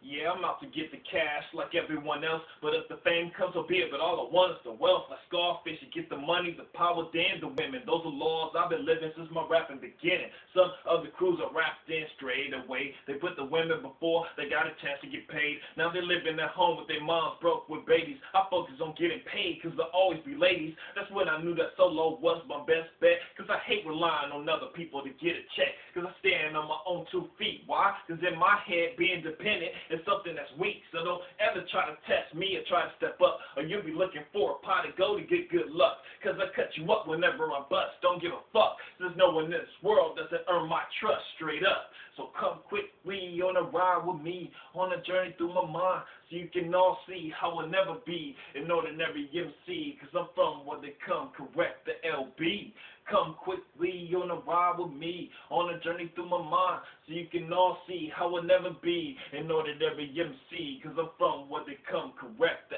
Yeah, I'm out to get the cash like everyone else, but if the fame comes, so be it. But all I want is the wealth, like Scarface. You get the money, the power, damn the women. Those are laws I've been living since my rapping beginning. Some other crews are rapped in straight away. They put the women before they got a chance to get paid. Now they're living at home with their moms broke with babies. I focus on getting paid, cause there'll always be ladies. That's when I knew that solo was my best bet, cause I hate relying on other people to get a check, cause I stand on my own 2 feet. Why? Cause in my head, being dependent is something that's weak. So don't ever try to test me or try to step up, or you'll be looking for a pot of gold to get good luck. Cause I cut you up whenever I bust. Don't give a fuck. There's no one in this world doesn't earn my trust straight up. So come quickly on a ride with me, on a journey through my mind, so you can all see how I'll never be an ordinary MC. Cause I'm from where they come, correct, the LB. Come quickly on a ride with me, on a journey through my mind, so you can all see how I'll never be an ordinary MC. Cause I'm from where they come, correct, the